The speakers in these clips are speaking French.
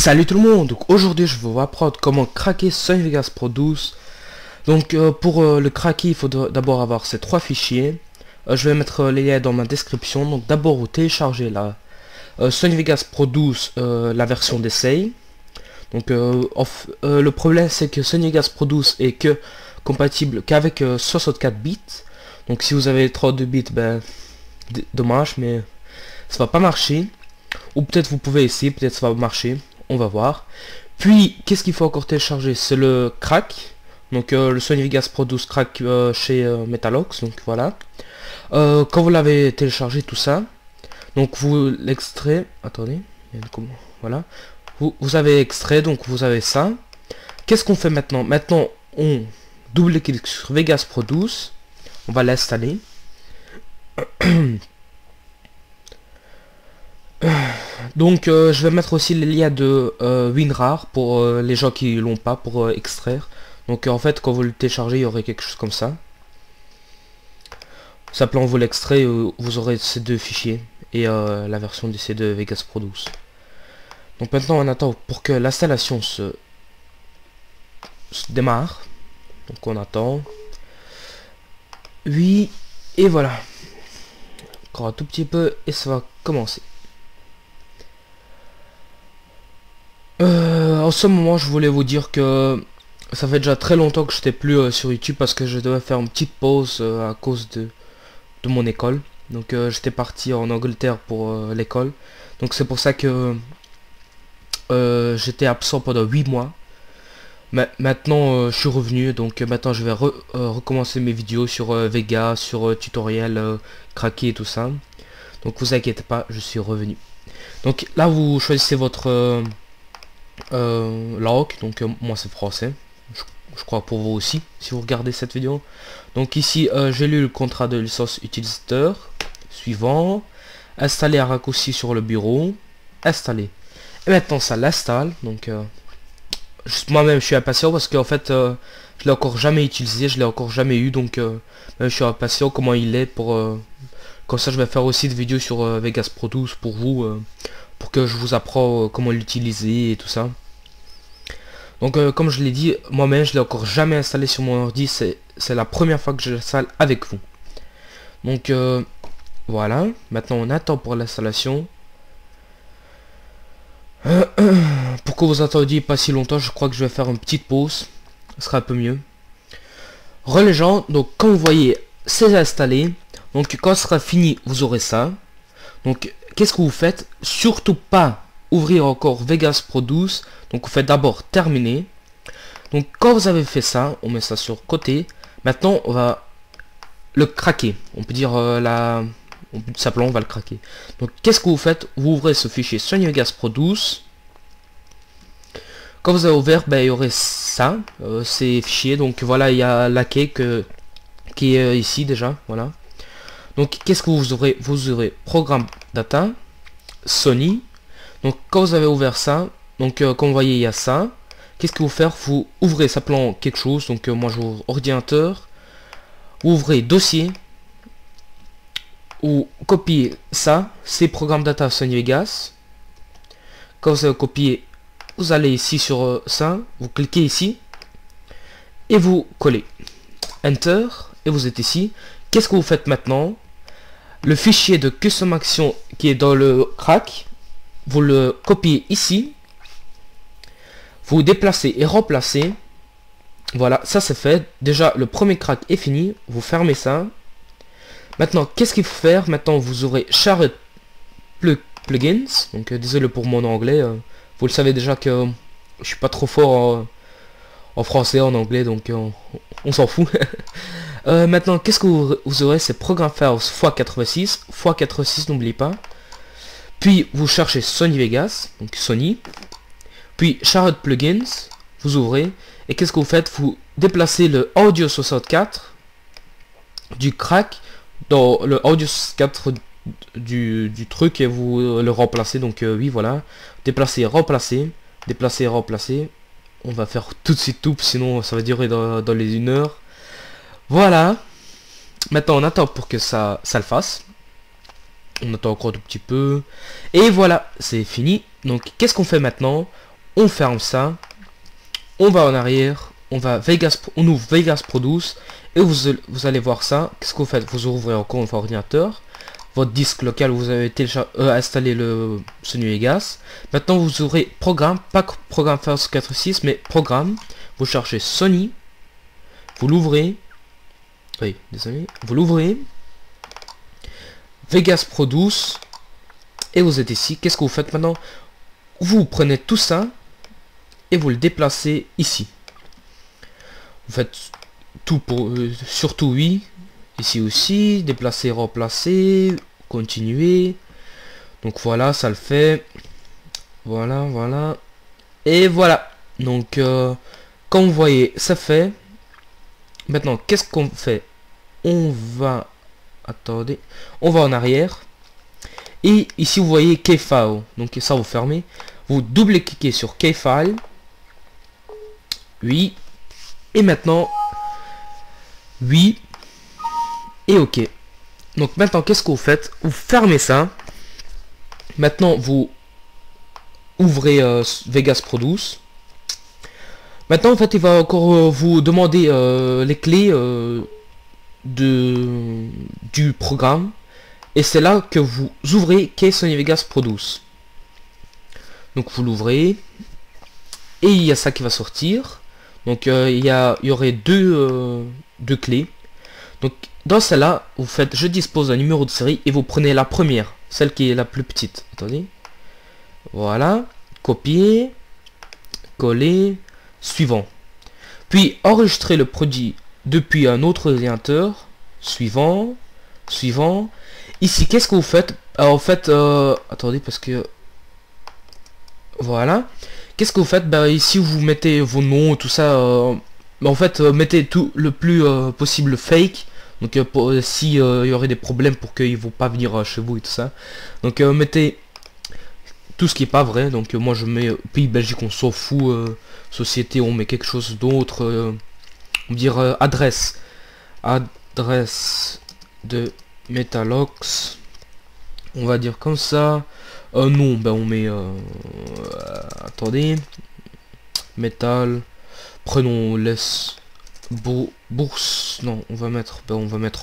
Salut tout le monde. Donc aujourd'hui je vais vous apprendre comment craquer Sony Vegas Pro 12. Donc pour le craquer il faut d'abord avoir ces trois fichiers. Je vais mettre les liens dans ma description. Donc d'abord vous téléchargez la Sony Vegas Pro 12, la version d'essai. Donc le problème c'est que Sony Vegas Pro 12 est que compatible qu'avec 64 bits. Donc si vous avez 32 bits, ben dommage, mais ça va pas marcher. Ou peut-être vous pouvez essayer, peut-être ça va marcher. On va voir. Puis qu'est-ce qu'il faut encore télécharger? C'est le crack. Donc le Sony Vegas Pro 12 crack chez Metalox. Donc voilà. Quand vous l'avez téléchargé tout ça, donc vous l'extrait. Attendez. Voilà. Vous avez extrait, donc vous avez ça. Qu'est-ce qu'on fait maintenant? Maintenant on double-clique sur Vegas Pro 12. On va l'installer. Donc je vais mettre aussi les liens de WinRAR pour les gens qui l'ont pas, pour extraire. Donc en fait quand vous le téléchargez il y aurait quelque chose comme ça. Simplement vous l'extrait, vous aurez ces deux fichiers et la version de ces deux Vegas Pro 12. Donc maintenant on attend pour que l'installation se démarre. Donc on attend. Oui, et voilà. Encore un tout petit peu et ça va commencer. En ce moment je voulais vous dire que ça fait déjà très longtemps que j'étais plus sur YouTube parce que je devais faire une petite pause à cause de mon école. Donc j'étais parti en Angleterre pour l'école. Donc c'est pour ça que j'étais absent pendant 8 mois. Mais maintenant je suis revenu, donc maintenant je vais recommencer mes vidéos sur Vega, sur tutoriel craquer et tout ça. Donc vous inquiétez pas, je suis revenu. Donc là vous choisissez votre langue, donc moi c'est français, je crois pour vous aussi si vous regardez cette vidéo. Donc ici j'ai lu le contrat de licence utilisateur, suivant, installer un raccourci sur le bureau, installer, et maintenant ça l'installe. Donc moi-même je suis impatient parce qu'en fait je l'ai encore jamais utilisé, je l'ai encore jamais eu, donc je suis impatient comment il est pour comme ça je vais faire aussi des vidéos sur Vegas Pro 12 pour vous, pour que je vous apprends comment l'utiliser et tout ça. Donc comme je l'ai dit, moi-même je l'ai encore jamais installé sur mon ordi, c'est la première fois que je l'installe avec vous. Donc voilà, maintenant on attend pour l'installation. Pour que vous attendiez pas si longtemps, je crois que je vais faire une petite pause, ce sera un peu mieux. Les gens, donc comme vous voyez c'est installé, donc quand ce sera fini vous aurez ça. Donc qu'est-ce que vous faites? Surtout pas ouvrir encore Vegas Pro 12. Donc vous faites d'abord terminer. Donc quand vous avez fait ça, on met ça sur côté. Maintenant on va le craquer. On peut dire simplement on va le craquer. Donc qu'est-ce que vous faites? Vous ouvrez ce fichier Sony Vegas Pro 12. Quand vous avez ouvert, ben, il y aurait ça, ces fichiers. Donc voilà, il y a la cake qui est ici déjà. Voilà. Donc qu'est-ce que vous aurez? Vous aurez programme data, Sony. Donc quand vous avez ouvert ça, donc comme vous voyez il y a ça. Qu'est-ce que vous faites? Vous ouvrez simplement quelque chose. Donc moi je ouvre ordinateur. Vous ouvrez dossier. Ou copiez ça. C'est programme data Sony Vegas. Quand vous avez copié, vous allez ici sur ça. Vous cliquez ici. Et vous collez. Enter. Et vous êtes ici. Qu'est-ce que vous faites maintenant? Le fichier de custom action qui est dans le crack, vous le copiez ici, vous déplacez et remplacez. Voilà, ça c'est fait. Déjà le premier crack est fini, vous fermez ça. Maintenant qu'est-ce qu'il faut faire? Maintenant vous aurez shared plugins. Donc désolé pour mon anglais, vous le savez déjà que je suis pas trop fort en français, en anglais, donc on s'en fout. Maintenant, qu'est-ce que vous aurez? C'est Program Files x86, x86, n'oubliez pas. Puis, vous cherchez Sony Vegas, donc Sony. Puis, Shared Plugins, vous ouvrez. Et qu'est-ce que vous faites? Vous déplacez le Audio 64 du crack dans le Audio 64 du truc et vous le remplacez. Donc, oui, voilà. Déplacer, remplacer. Déplacer, remplacer. On va faire tout de suite tout, sinon ça va durer dans les 1 heure. Voilà. Maintenant on attend pour que ça le fasse. On attend encore un tout petit peu. Et voilà, c'est fini. Donc qu'est-ce qu'on fait maintenant? on ferme ça, on va en arrière, on ouvre Vegas Pro 12 et vous allez voir ça. Qu'est-ce que vous faites? Vous ouvrez encore une fois ordinateur, votre disque local où vous avez installé le Sony Vegas. Maintenant vous ouvrez programme, pas programme Firefox 4.6 mais programme, vous cherchez Sony, vous l'ouvrez, oui désolé, vous l'ouvrez, Vegas Pro 12 et vous êtes ici. Qu'est-ce que vous faites maintenant? Vous prenez tout ça et vous le déplacez ici. Vous faites tout pour surtout oui, ici aussi, déplacer, remplacer, continuer. Donc voilà, ça le fait. Voilà, voilà. Et voilà. Donc comme vous voyez, ça fait. Maintenant, qu'est-ce qu'on fait? On va, attendez, on va en arrière. Et ici vous voyez Keyfile. Donc ça vous fermez. Vous double-cliquez sur Keyfile. Oui. Et maintenant, oui. Et OK. Donc maintenant, qu'est-ce que vous faites? Vous fermez ça. Maintenant, vous ouvrez Vegas Pro 12. Maintenant, en fait, il va encore vous demander les clés du programme. Et c'est là que vous ouvrez Sony Vegas Pro 12. Donc vous l'ouvrez. Et il y a ça qui va sortir. Donc il y aurait deux clés. Donc dans celle-là, vous faites je dispose d'un numéro de série et vous prenez la première, celle qui est la plus petite. Attendez. Voilà. Copier. Coller. Suivant. Puis enregistrer le produit depuis un autre ordinateur. Suivant. Suivant. Ici, qu'est-ce que vous faites? Alors, en fait, attendez, parce que... Voilà. Qu'est-ce que vous faites? Ben, ici, vous mettez vos noms, tout ça. En fait, mettez tout le plus possible fake. Donc, si il y aurait des problèmes pour qu'ils ne vont pas venir chez vous et tout ça. Donc, mettez tout ce qui est pas vrai. Donc, moi, je mets pays Belgique, on s'en fout. Société, on met quelque chose d'autre. On va dire adresse. Adresse de... Metalox, on va dire comme ça. Non, ben on met attendez, métal, prenons laisse bourse, non, on va mettre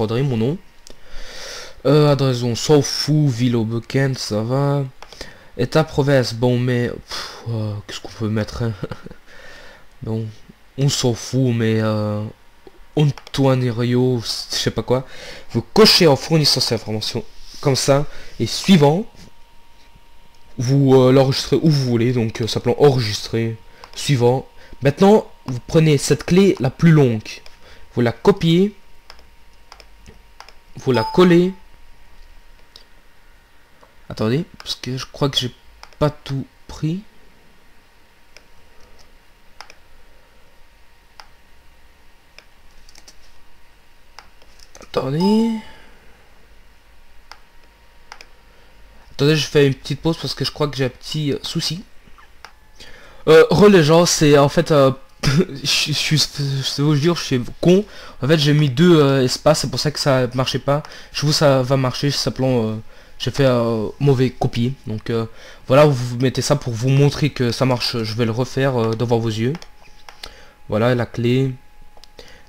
Audrey, mon nom. Adresse, on s'en fout, ville au week-end, ça va. État province, bon mais qu'est-ce qu'on peut mettre, hein? Bon, on s'en fout, mais Antoine Rio, je sais pas quoi. Vous cochez en fournissant ces informations comme ça. Et suivant, vous l'enregistrez où vous voulez. Donc simplement enregistrer. Suivant. Maintenant, vous prenez cette clé la plus longue. Vous la copiez. Vous la collez. Attendez, parce que je crois que j'ai pas tout pris. Attendez. Attendez, je fais une petite pause parce que je crois que j'ai un petit souci. Les gens, c'est en fait... je vous jure, je suis con. En fait, j'ai mis deux espaces, c'est pour ça que ça marchait pas. Chez vous, ça va marcher, simplement... j'ai fait un mauvais copier. Donc voilà, vous mettez ça pour vous montrer que ça marche. Je vais le refaire devant vos yeux. Voilà, la clé.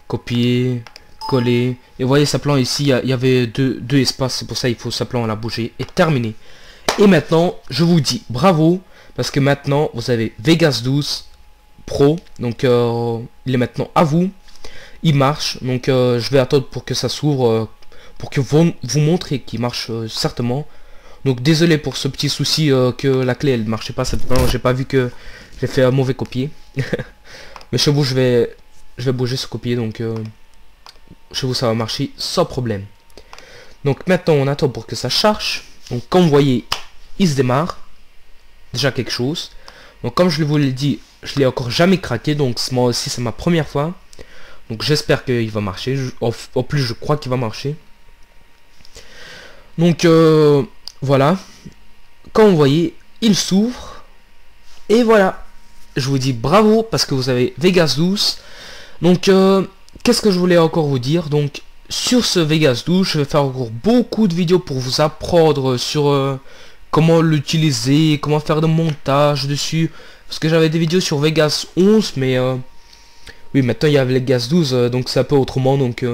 Copier... Coller, et vous voyez simplement ici il y avait deux espaces, c'est pour ça il faut simplement la bouger et terminer. Et maintenant je vous dis bravo parce que maintenant vous avez Vegas 12 Pro, donc il est maintenant à vous, il marche. Donc je vais attendre pour que ça s'ouvre pour que vous montrez qu'il marche certainement. Donc désolé pour ce petit souci que la clé elle marchait pas, simplement j'ai pas vu que j'ai fait un mauvais copier. Mais chez vous je vais bouger ce copier, donc chez vous ça va marcher sans problème. Donc maintenant on attend pour que ça charge. Donc comme vous voyez il se démarre déjà quelque chose. Donc comme je vous l'ai dit, je l'ai encore jamais craqué, donc moi aussi c'est ma première fois. Donc j'espère qu'il va marcher. En plus je crois qu'il va marcher. Donc voilà. Comme vous voyez il s'ouvre. Et voilà. Je vous dis bravo parce que vous avez Vegas 12. Donc qu'est-ce que je voulais encore vous dire? Donc sur ce Vegas 12, je vais faire encore beaucoup de vidéos pour vous apprendre sur comment l'utiliser, comment faire de montage dessus. Parce que j'avais des vidéos sur Vegas 11, mais oui, maintenant il y a Vegas 12, donc c'est un peu autrement. Donc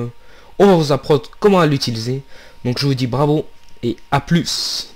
on va vous apprendre comment à l'utiliser. Donc je vous dis bravo et à plus.